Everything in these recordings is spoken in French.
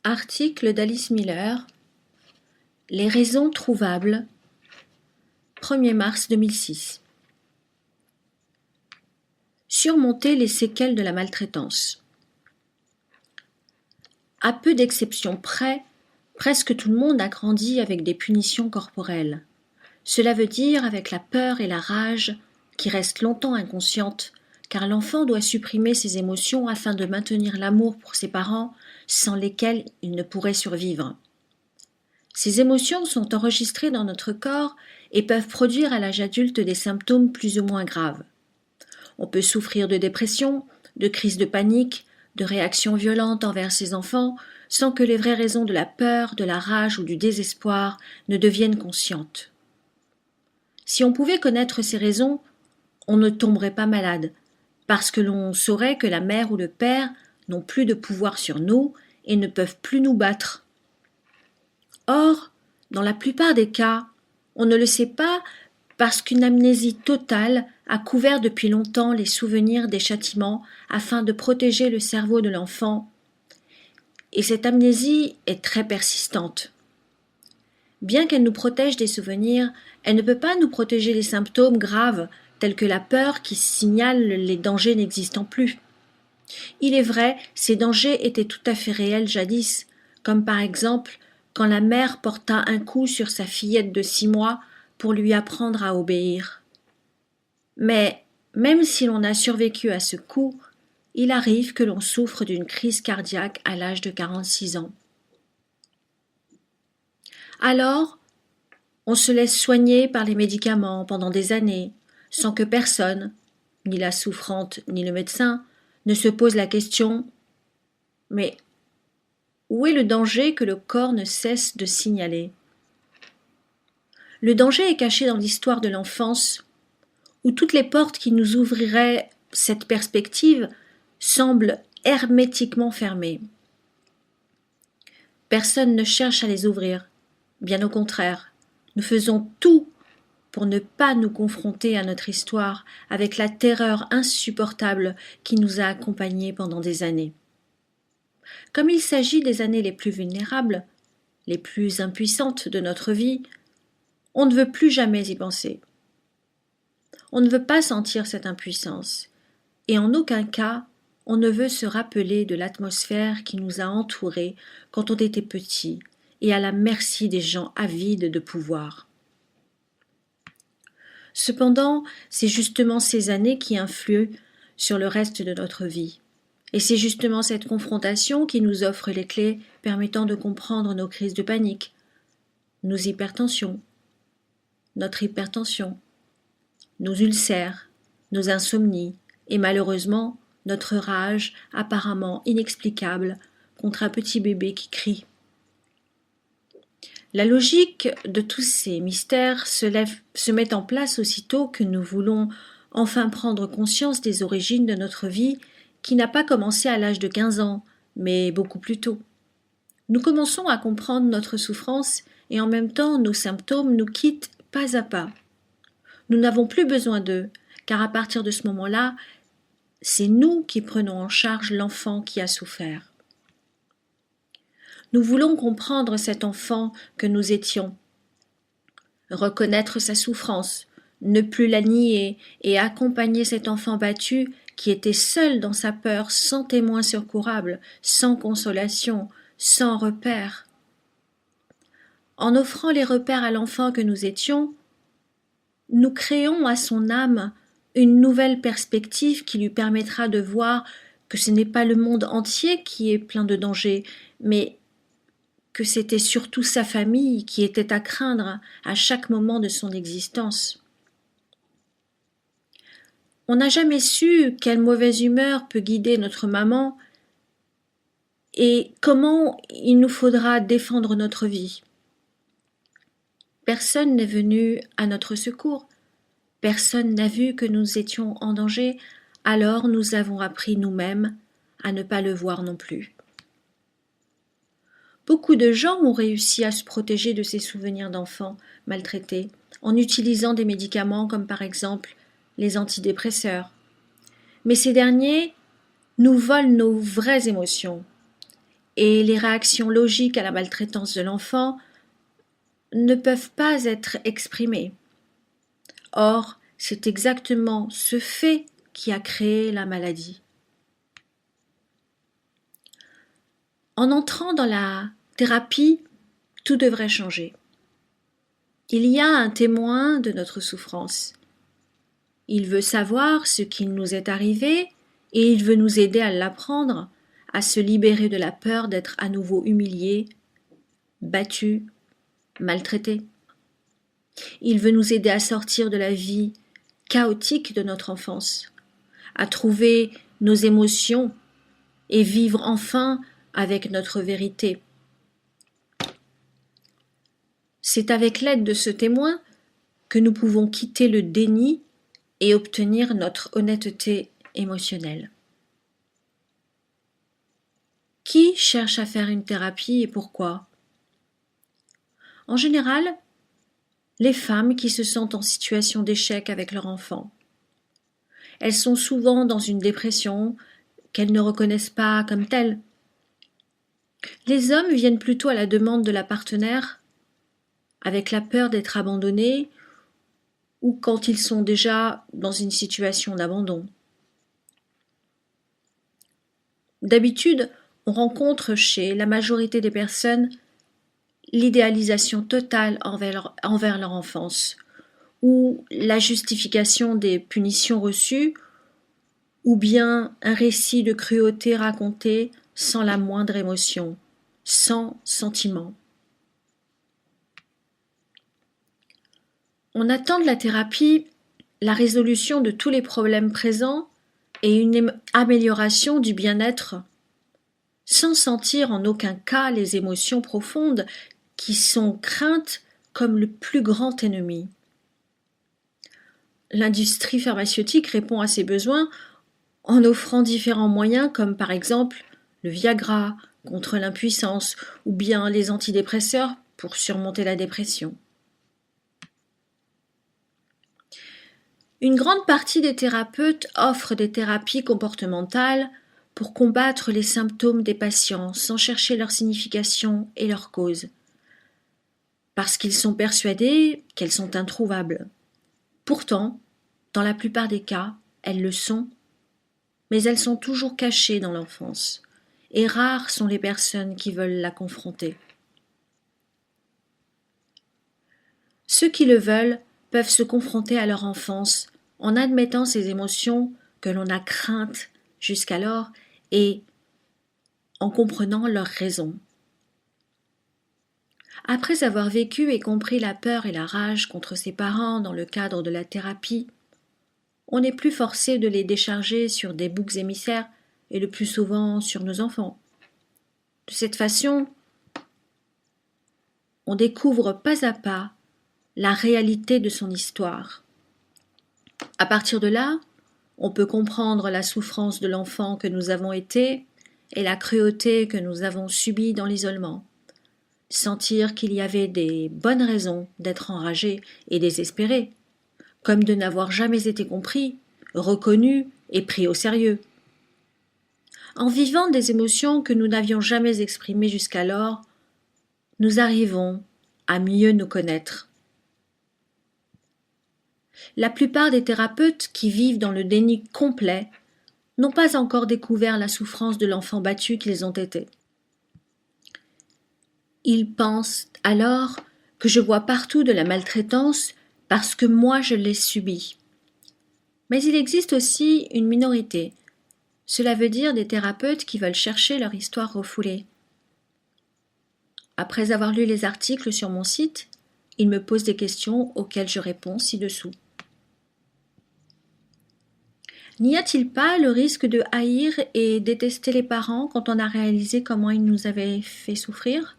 Article d'Alice Miller. Les raisons trouvables. 1er mars 2006. Surmonter les séquelles de la maltraitance. À peu d'exceptions près, presque tout le monde a grandi avec des punitions corporelles. Cela veut dire avec la peur et la rage qui restent longtemps inconscientes, car l'enfant doit supprimer ses émotions afin de maintenir l'amour pour ses parents, sans lesquels il ne pourrait survivre. Ces émotions sont enregistrées dans notre corps et peuvent produire à l'âge adulte des symptômes plus ou moins graves. On peut souffrir de dépression, de crises de panique, de réactions violentes envers ses enfants, sans que les vraies raisons de la peur, de la rage ou du désespoir ne deviennent conscientes. Si on pouvait connaître ces raisons, on ne tomberait pas malade, parce que l'on saurait que la mère ou le père n'ont plus de pouvoir sur nous et ne peuvent plus nous battre. Or, dans la plupart des cas, on ne le sait pas parce qu'une amnésie totale a couvert depuis longtemps les souvenirs des châtiments afin de protéger le cerveau de l'enfant, et cette amnésie est très persistante. Bien qu'elle nous protège des souvenirs, elle ne peut pas nous protéger des symptômes graves tels que la peur qui signale les dangers n'existant plus. Il est vrai, ces dangers étaient tout à fait réels jadis, comme par exemple quand la mère porta un coup sur sa fillette de 6 mois pour lui apprendre à obéir. Mais même si l'on a survécu à ce coup, il arrive que l'on souffre d'une crise cardiaque à l'âge de 46 ans. Alors, on se laisse soigner par les médicaments pendant des années, sans que personne, ni la souffrante ni le médecin, ne se pose la question « Mais où est le danger que le corps ne cesse de signaler ?» Le danger est caché dans l'histoire de l'enfance, où toutes les portes qui nous ouvriraient cette perspective semblent hermétiquement fermées. Personne ne cherche à les ouvrir, bien au contraire, nous faisons tout pour ne pas nous confronter à notre histoire avec la terreur insupportable qui nous a accompagnés pendant des années. Comme il s'agit des années les plus vulnérables, les plus impuissantes de notre vie, on ne veut plus jamais y penser. On ne veut pas sentir cette impuissance, et en aucun cas on ne veut se rappeler de l'atmosphère qui nous a entourés quand on était petit et à la merci des gens avides de pouvoir. Cependant, c'est justement ces années qui influent sur le reste de notre vie. Et c'est justement cette confrontation qui nous offre les clés permettant de comprendre nos crises de panique, nos hypertensions, notre hypertension, nos ulcères, nos insomnies et malheureusement notre rage apparemment inexplicable contre un petit bébé qui crie. La logique de tous ces mystères se met en place aussitôt que nous voulons enfin prendre conscience des origines de notre vie qui n'a pas commencé à l'âge de 15 ans, mais beaucoup plus tôt. Nous commençons à comprendre notre souffrance et en même temps nos symptômes nous quittent pas à pas. Nous n'avons plus besoin d'eux, car à partir de ce moment-là, c'est nous qui prenons en charge l'enfant qui a souffert. Nous voulons comprendre cet enfant que nous étions, reconnaître sa souffrance, ne plus la nier et accompagner cet enfant battu qui était seul dans sa peur, sans témoin secourable, sans consolation, sans repère. En offrant les repères à l'enfant que nous étions, nous créons à son âme une nouvelle perspective qui lui permettra de voir que ce n'est pas le monde entier qui est plein de dangers, mais que c'était surtout sa famille qui était à craindre à chaque moment de son existence. On n'a jamais su quelle mauvaise humeur peut guider notre maman et comment il nous faudra défendre notre vie. Personne n'est venu à notre secours, personne n'a vu que nous étions en danger, alors nous avons appris nous-mêmes à ne pas le voir non plus. Beaucoup de gens ont réussi à se protéger de ces souvenirs d'enfants maltraités en utilisant des médicaments comme par exemple les antidépresseurs. Mais ces derniers nous volent nos vraies émotions et les réactions logiques à la maltraitance de l'enfant ne peuvent pas être exprimées. Or, c'est exactement ce fait qui a créé la maladie. En entrant dans la thérapie, tout devrait changer. Il y a un témoin de notre souffrance. Il veut savoir ce qui nous est arrivé et il veut nous aider à l'apprendre, à se libérer de la peur d'être à nouveau humilié, battu, maltraité. Il veut nous aider à sortir de la vie chaotique de notre enfance, à trouver nos émotions et vivre enfin avec notre vérité. C'est avec l'aide de ce témoin que nous pouvons quitter le déni et obtenir notre honnêteté émotionnelle. Qui cherche à faire une thérapie et pourquoi? En général, les femmes qui se sentent en situation d'échec avec leur enfant. Elles sont souvent dans une dépression qu'elles ne reconnaissent pas comme telle. Les hommes viennent plutôt à la demande de la partenaire avec la peur d'être abandonnés ou quand ils sont déjà dans une situation d'abandon. D'habitude, on rencontre chez la majorité des personnes l'idéalisation totale envers leur enfance, ou la justification des punitions reçues, ou bien un récit de cruauté raconté sans la moindre émotion, sans sentiment. On attend de la thérapie la résolution de tous les problèmes présents et une amélioration du bien-être, sans sentir en aucun cas les émotions profondes qui sont craintes comme le plus grand ennemi. L'industrie pharmaceutique répond à ces besoins en offrant différents moyens comme par exemple le Viagra contre l'impuissance ou bien les antidépresseurs pour surmonter la dépression. Une grande partie des thérapeutes offrent des thérapies comportementales pour combattre les symptômes des patients sans chercher leur signification et leur cause, parce qu'ils sont persuadés qu'elles sont introuvables. Pourtant, dans la plupart des cas, elles le sont, mais elles sont toujours cachées dans l'enfance, et rares sont les personnes qui veulent la confronter. Ceux qui le veulent peuvent se confronter à leur enfance en admettant ces émotions que l'on a craintes jusqu'alors et en comprenant leurs raisons. Après avoir vécu et compris la peur et la rage contre ses parents dans le cadre de la thérapie, on n'est plus forcé de les décharger sur des boucs émissaires et le plus souvent sur nos enfants. De cette façon, on découvre pas à pas la réalité de son histoire. À partir de là, on peut comprendre la souffrance de l'enfant que nous avons été et la cruauté que nous avons subie dans l'isolement. Sentir qu'il y avait des bonnes raisons d'être enragé et désespéré, comme de n'avoir jamais été compris, reconnu et pris au sérieux. En vivant des émotions que nous n'avions jamais exprimées jusqu'alors, nous arrivons à mieux nous connaître. La plupart des thérapeutes qui vivent dans le déni complet n'ont pas encore découvert la souffrance de l'enfant battu qu'ils ont été. Ils pensent alors que je vois partout de la maltraitance parce que moi je l'ai subie. Mais il existe aussi une minorité. Cela veut dire des thérapeutes qui veulent chercher leur histoire refoulée. Après avoir lu les articles sur mon site, ils me posent des questions auxquelles je réponds ci-dessous. N'y a-t-il pas le risque de haïr et détester les parents quand on a réalisé comment ils nous avaient fait souffrir ?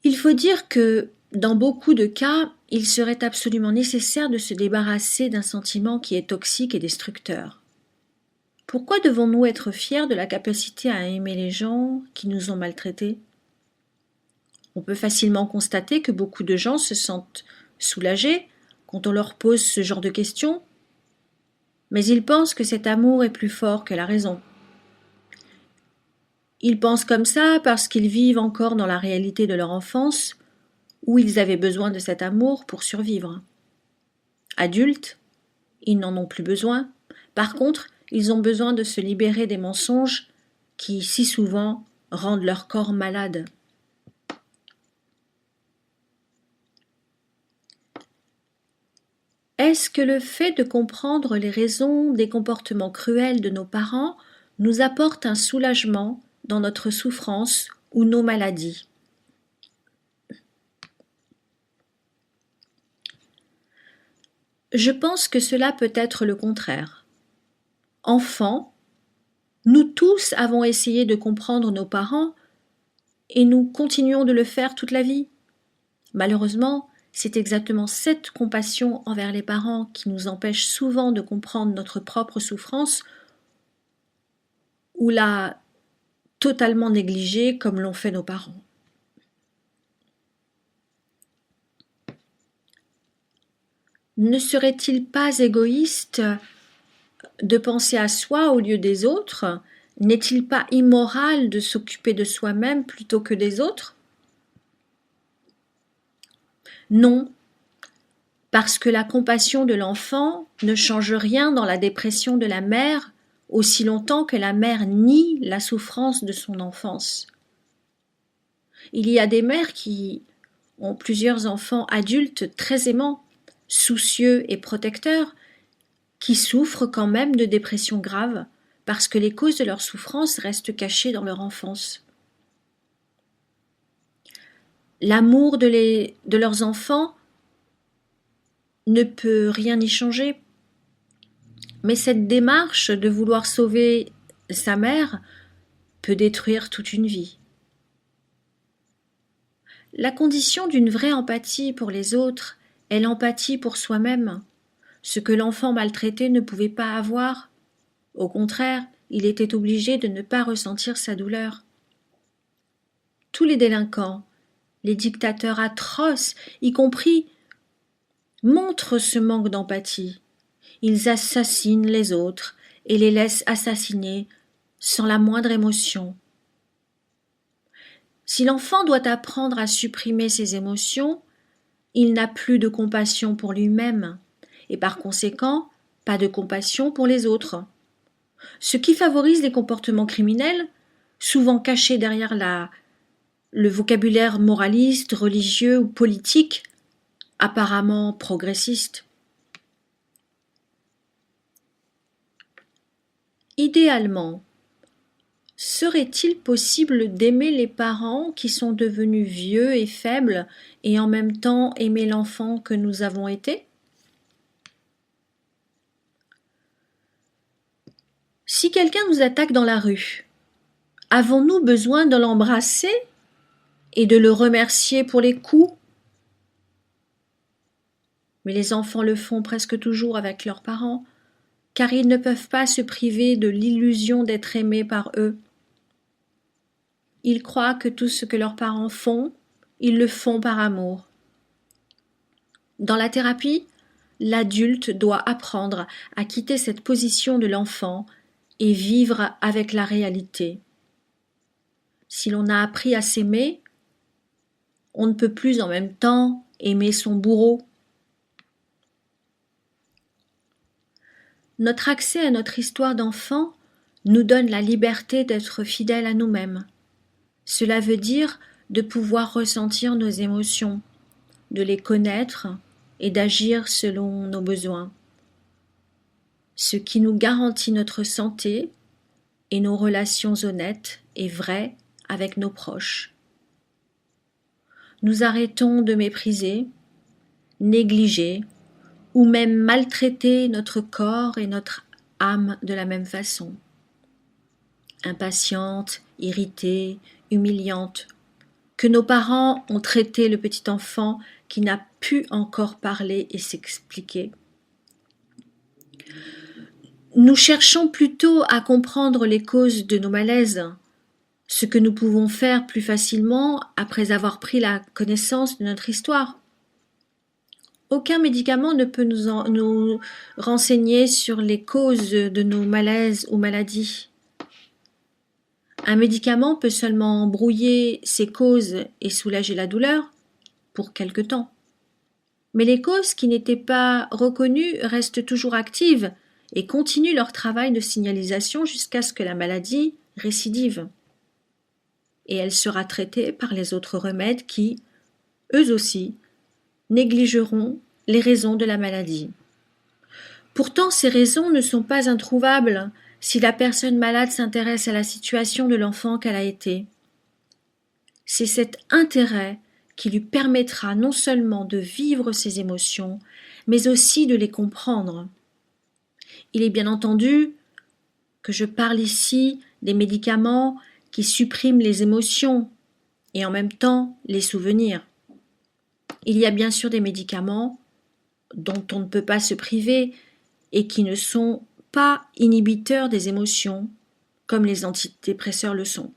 Il faut dire que, dans beaucoup de cas, il serait absolument nécessaire de se débarrasser d'un sentiment qui est toxique et destructeur. Pourquoi devons-nous être fiers de la capacité à aimer les gens qui nous ont maltraités ? On peut facilement constater que beaucoup de gens se sentent soulagés quand on leur pose ce genre de questions. mais ils pensent que cet amour est plus fort que la raison. Ils pensent comme ça parce qu'ils vivent encore dans la réalité de leur enfance, où ils avaient besoin de cet amour pour survivre. Adultes, ils n'en ont plus besoin. Par contre, ils ont besoin de se libérer des mensonges qui, si souvent, rendent leur corps malade. Est-ce que le fait de comprendre les raisons des comportements cruels de nos parents nous apporte un soulagement dans notre souffrance ou nos maladies? Je pense que cela peut être le contraire. Enfants, nous tous avons essayé de comprendre nos parents et nous continuons de le faire toute la vie. Malheureusement, c'est exactement cette compassion envers les parents qui nous empêche souvent de comprendre notre propre souffrance ou l'a totalement négligée comme l'ont fait nos parents. Ne serait-il pas égoïste de penser à soi au lieu des autres? N'est-il pas immoral de s'occuper de soi-même plutôt que des autres? Non, parce que la compassion de l'enfant ne change rien dans la dépression de la mère aussi longtemps que la mère nie la souffrance de son enfance. Il y a des mères qui ont plusieurs enfants adultes très aimants, soucieux et protecteurs, qui souffrent quand même de dépression grave parce que les causes de leur souffrance restent cachées dans leur enfance. L'amour de leurs enfants ne peut rien y changer. Mais cette démarche de vouloir sauver sa mère peut détruire toute une vie. La condition d'une vraie empathie pour les autres est l'empathie pour soi-même, ce que l'enfant maltraité ne pouvait pas avoir. Au contraire, il était obligé de ne pas ressentir sa douleur. Tous les délinquants, les dictateurs atroces, y compris, montrent ce manque d'empathie. Ils assassinent les autres et les laissent assassiner sans la moindre émotion. Si l'enfant doit apprendre à supprimer ses émotions, il n'a plus de compassion pour lui-même et par conséquent pas de compassion pour les autres. Ce qui favorise les comportements criminels, souvent cachés derrière le vocabulaire moraliste, religieux ou politique, apparemment progressiste. Idéalement, serait-il possible d'aimer les parents qui sont devenus vieux et faibles et en même temps aimer l'enfant que nous avons été? Si quelqu'un nous attaque dans la rue, avons-nous besoin de l'embrasser et de le remercier pour les coups? Mais les enfants le font presque toujours avec leurs parents, car ils ne peuvent pas se priver de l'illusion d'être aimés par eux. Ils croient que tout ce que leurs parents font, ils le font par amour. Dans la thérapie, l'adulte doit apprendre à quitter cette position de l'enfant et vivre avec la réalité. Si l'on a appris à s'aimer, on ne peut plus en même temps aimer son bourreau. Notre accès à notre histoire d'enfant nous donne la liberté d'être fidèles à nous-mêmes. Cela veut dire de pouvoir ressentir nos émotions, de les connaître et d'agir selon nos besoins. Ce qui nous garantit notre santé et nos relations honnêtes et vraies avec nos proches. Nous arrêtons de mépriser, négliger ou même maltraiter notre corps et notre âme de la même façon. Impatiente, irritée, humiliante, que nos parents ont traité le petit enfant qui n'a pu encore parler et s'expliquer. Nous cherchons plutôt à comprendre les causes de nos malaises, ce que nous pouvons faire plus facilement après avoir pris la connaissance de notre histoire. Aucun médicament ne peut nous renseigner sur les causes de nos malaises ou maladies. Un médicament peut seulement brouiller ces causes et soulager la douleur pour quelque temps. Mais les causes qui n'étaient pas reconnues restent toujours actives et continuent leur travail de signalisation jusqu'à ce que la maladie récidive. Et elle sera traitée par les autres remèdes qui, eux aussi, négligeront les raisons de la maladie. Pourtant, ces raisons ne sont pas introuvables si la personne malade s'intéresse à la situation de l'enfant qu'elle a été. C'est cet intérêt qui lui permettra non seulement de vivre ses émotions, mais aussi de les comprendre. Il est bien entendu que je parle ici des médicaments qui suppriment les émotions et en même temps les souvenirs. Il y a bien sûr des médicaments dont on ne peut pas se priver et qui ne sont pas inhibiteurs des émotions, comme les antidépresseurs le sont.